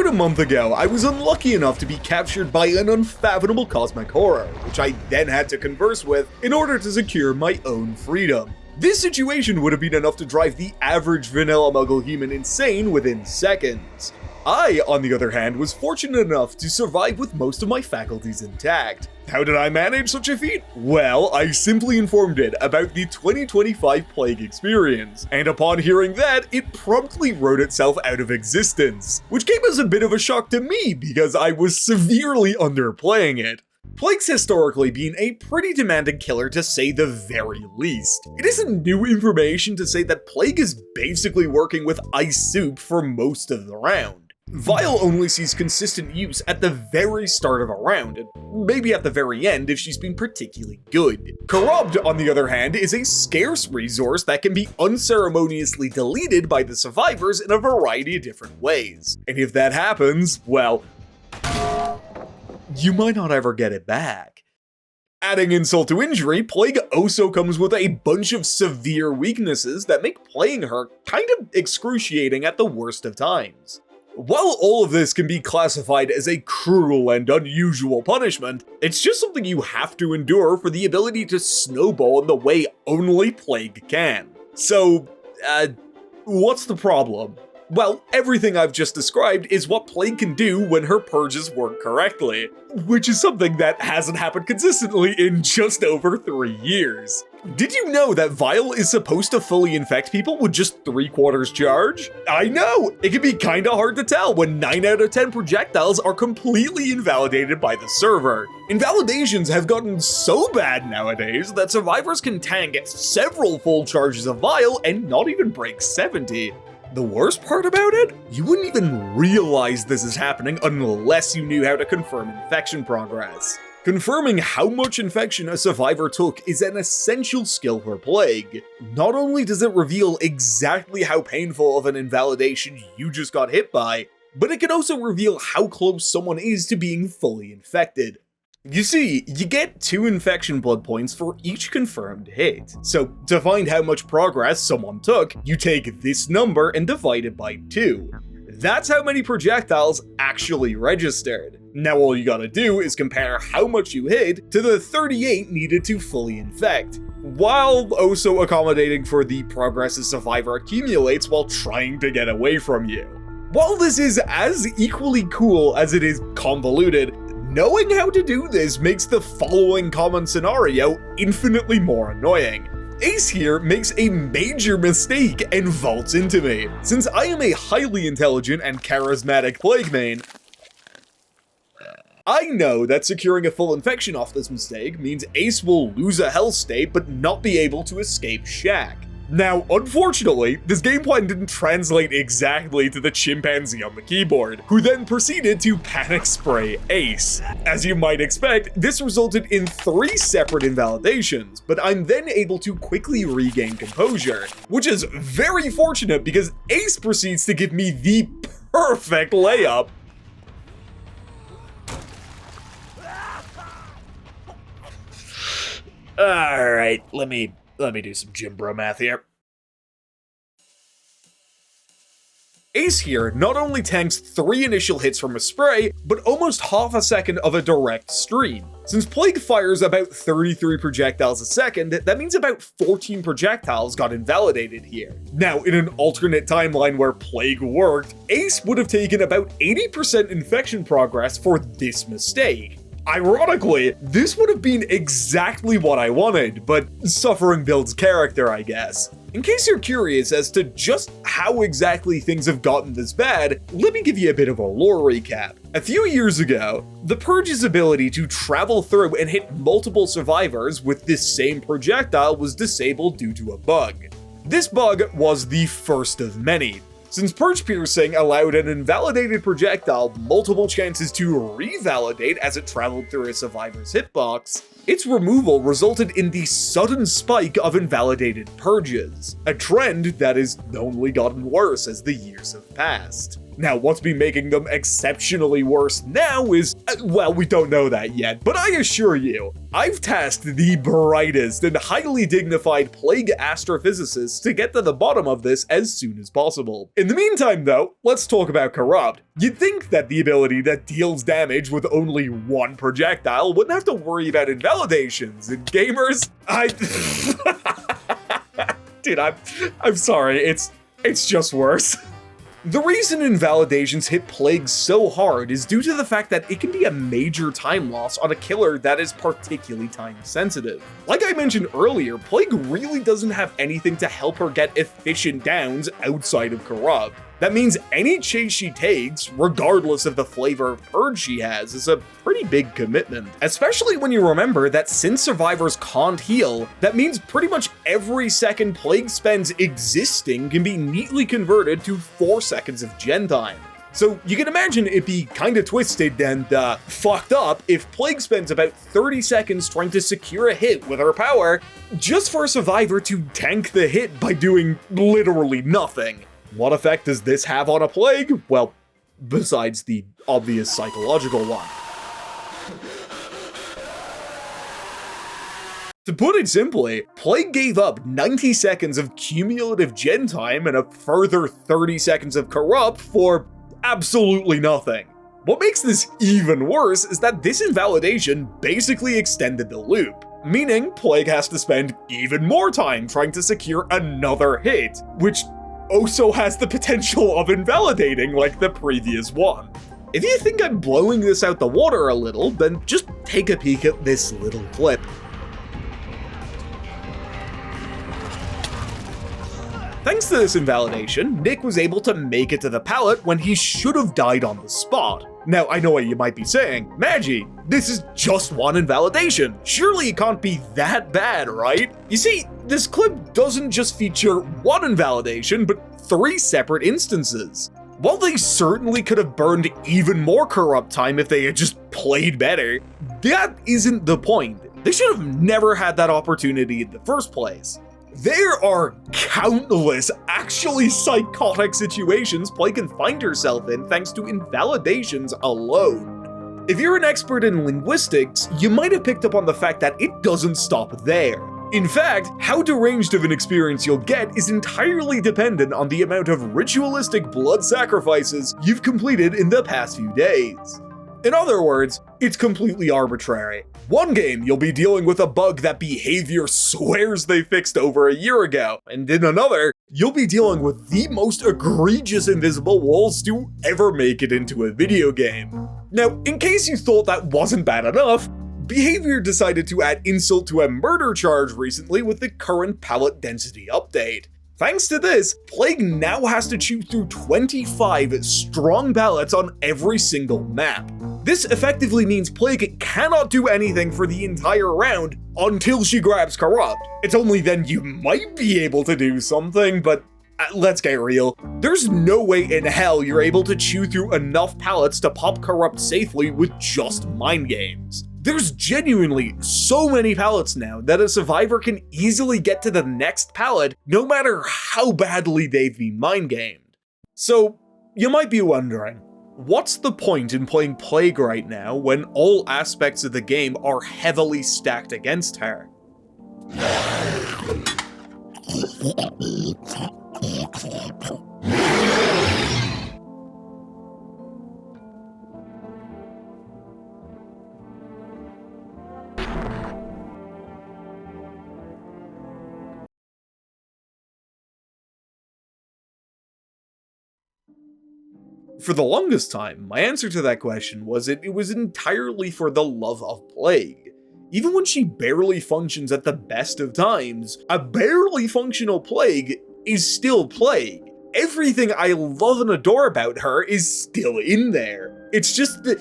About a month ago, I was unlucky enough to be captured by an unfathomable cosmic horror, which I then had to converse with in order to secure my own freedom. This situation would have been enough to drive the average vanilla muggle human insane within seconds. I, on the other hand, was fortunate enough to survive with most of my faculties intact. How did I manage such a feat? Well, I simply informed it about the 2025 plague experience, and upon hearing that, it promptly wrote itself out of existence, which came as a bit of a shock to me because I was severely underplaying it. Plague's historically been a pretty demanding killer to say the very least. It isn't new information to say that Plague is basically working with ice soup for most of the round. Vile only sees consistent use at the very start of a round, and maybe at the very end if she's been particularly good. Corrupt, on the other hand, is a scarce resource that can be unceremoniously deleted by the survivors in a variety of different ways. And if that happens, well, you might not ever get it back. Adding insult to injury, Plague also comes with a bunch of severe weaknesses that make playing her kind of excruciating at the worst of times. While all of this can be classified as a cruel and unusual punishment, it's just something you have to endure for the ability to snowball in the way only Plague can. So, what's the problem? Well, everything I've just described is what Plague can do when her purges work correctly, which is something that hasn't happened consistently in just over 3 years. Did you know that Vile is supposed to fully infect people with just 3/4 charge? I know! It can be kinda hard to tell when 9 out of 10 projectiles are completely invalidated by the server. Invalidations have gotten so bad nowadays that survivors can tank several full charges of Vile and not even break 70. The worst part about it? You wouldn't even realize this is happening unless you knew how to confirm infection progress. Confirming how much infection a survivor took is an essential skill for Plague. Not only does it reveal exactly how painful of an invalidation you just got hit by, but it can also reveal how close someone is to being fully infected. You see, you get 2 infection blood points for each confirmed hit. So, to find how much progress someone took, you take this number and divide it by 2. That's how many projectiles actually registered. Now all you gotta do is compare how much you hit to the 38 needed to fully infect, while also accommodating for the progress a survivor accumulates while trying to get away from you. While this is as equally cool as it is convoluted, knowing how to do this makes the following common scenario infinitely more annoying. Ace here makes a major mistake and vaults into me. Since I am a highly intelligent and charismatic Plague main, I know that securing a full infection off this mistake means Ace will lose a health state but not be able to escape Shack. Now, unfortunately, this game plan didn't translate exactly to the chimpanzee on the keyboard, who then proceeded to panic spray Ace. As you might expect, this resulted in 3 separate invalidations, but I'm then able to quickly regain composure, which is very fortunate because Ace proceeds to give me the perfect layup. Alright, let me do some gym bro math here. Ace here not only tanks 3 initial hits from a spray, but almost half a second of a direct stream. Since Plague fires about 33 projectiles a second, that means about 14 projectiles got invalidated here. Now, in an alternate timeline where Plague worked, Ace would have taken about 80% infection progress for this mistake. Ironically, this would have been exactly what I wanted, but suffering builds character, I guess. In case you're curious as to just how exactly things have gotten this bad, let me give you a bit of a lore recap. A few years ago, the Purge's ability to travel through and hit multiple survivors with this same projectile was disabled due to a bug. This bug was the first of many. Since Purge Piercing allowed an invalidated projectile multiple chances to revalidate as it traveled through a survivor's hitbox, its removal resulted in the sudden spike of invalidated purges, a trend that has only gotten worse as the years have passed. Now, what's been making them exceptionally worse now is, well, we don't know that yet, but I assure you, I've tasked the brightest and highly dignified Plague astrophysicists to get to the bottom of this as soon as possible. In the meantime, though, let's talk about Corrupt. You'd think that the ability that deals damage with only one projectile wouldn't have to worry about invalidations, and gamers, Dude, I'm sorry, it's just worse. The reason Invalidations hit Plague so hard is due to the fact that it can be a major time loss on a killer that is particularly time sensitive. Like I mentioned earlier, Plague really doesn't have anything to help her get efficient downs outside of Corrupt. That means any chase she takes, regardless of the flavor of purge she has, is a pretty big commitment. Especially when you remember that since survivors can't heal, that means pretty much every second Plague spends existing can be neatly converted to 4 seconds of gen time. So you can imagine it be kinda twisted and fucked up if Plague spends about 30 seconds trying to secure a hit with her power, just for a survivor to tank the hit by doing literally nothing. What effect does this have on a Plague? Well, besides the obvious psychological one. To put it simply, Plague gave up 90 seconds of cumulative gen time and a further 30 seconds of Corrupt for absolutely nothing. What makes this even worse is that this invalidation basically extended the loop, meaning Plague has to spend even more time trying to secure another hit, which also has the potential of invalidating like the previous one. If you think I'm blowing this out the water a little, then just take a peek at this little clip. Thanks to this invalidation, Nick was able to make it to the pallet when he should have died on the spot. Now, I know what you might be saying, Maggie, this is just one invalidation. Surely it can't be that bad, right? You see, this clip doesn't just feature one invalidation, but 3 separate instances. While they certainly could have burned even more Corrupt time if they had just played better, that isn't the point. They should have never had that opportunity in the first place. There are countless actually psychotic situations Plague can find herself in thanks to invalidations alone. If you're an expert in linguistics, you might have picked up on the fact that it doesn't stop there. In fact, how deranged of an experience you'll get is entirely dependent on the amount of ritualistic blood sacrifices you've completed in the past few days. In other words, it's completely arbitrary. One game, you'll be dealing with a bug that behavior swears they fixed over a year ago, and in another, you'll be dealing with the most egregious invisible walls to ever make it into a video game. Now, in case you thought that wasn't bad enough, Behavior decided to add insult to a murder charge recently with the current pallet density update. Thanks to this, Plague now has to chew through 25 strong pallets on every single map. This effectively means Plague cannot do anything for the entire round until she grabs Corrupt. It's only then you might be able to do something, but let's get real. There's no way in hell you're able to chew through enough pallets to pop Corrupt safely with just mind games. There's genuinely so many pallets now that a survivor can easily get to the next pallet no matter how badly they've been mind gamed. So, you might be wondering, what's the point in playing Plague right now when all aspects of the game are heavily stacked against her? For the longest time, my answer to that question was it was entirely for the love of Plague. Even when she barely functions at the best of times, a barely functional Plague is still Plague. Everything I love and adore about her is still in there. It's just that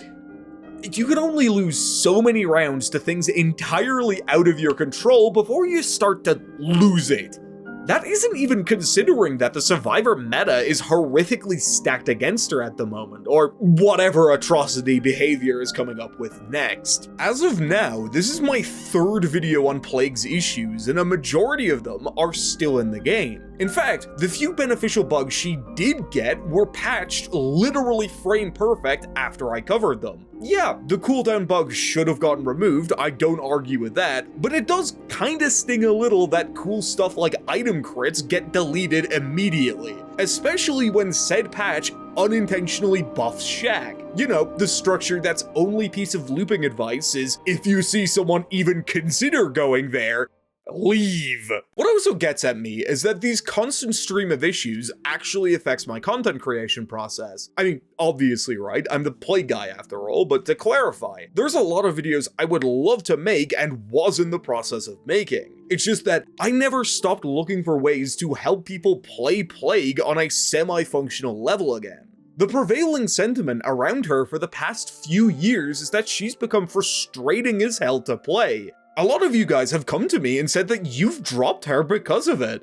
you can only lose so many rounds to things entirely out of your control before you start to lose it. That isn't even considering that the survivor meta is horrifically stacked against her at the moment, or whatever atrocity behavior is coming up with next. As of now, this is my third video on Plague's issues, and a majority of them are still in the game. In fact, the few beneficial bugs she did get were patched literally frame perfect after I covered them. Yeah, the cooldown bug should have gotten removed, I don't argue with that, but it does kinda sting a little that cool stuff like item crits get deleted immediately, especially when said patch unintentionally buffs Shack. You know, the structure that's only piece of looping advice is, if you see someone even consider going there, leave. What also gets at me is that these constant stream of issues actually affects my content creation process. I mean, obviously, right? I'm the Plague guy after all, but to clarify, there's a lot of videos I would love to make and was in the process of making. It's just that I never stopped looking for ways to help people play Plague on a semi-functional level again. The prevailing sentiment around her for the past few years is that she's become frustrating as hell to play. A lot of you guys have come to me and said that you've dropped her because of it.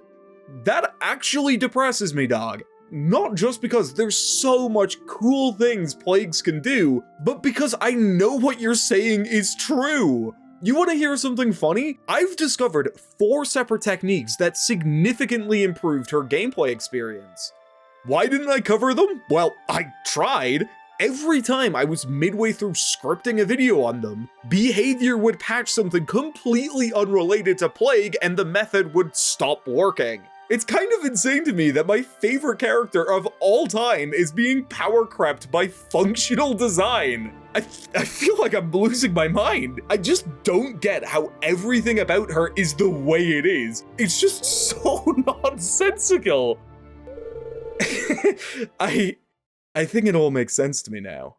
That actually depresses me, dog. Not just because there's so much cool things Plagues can do, but because I know what you're saying is true. You want to hear something funny? I've discovered 4 separate techniques that significantly improved her gameplay experience. Why didn't I cover them? Well, I tried. Every time I was midway through scripting a video on them, behavior would patch something completely unrelated to Plague and the method would stop working. It's kind of insane to me that my favorite character of all time is being power crept by functional design. I feel like I'm losing my mind. I just don't get how everything about her is the way it is. It's just so nonsensical. I think it all makes sense to me now.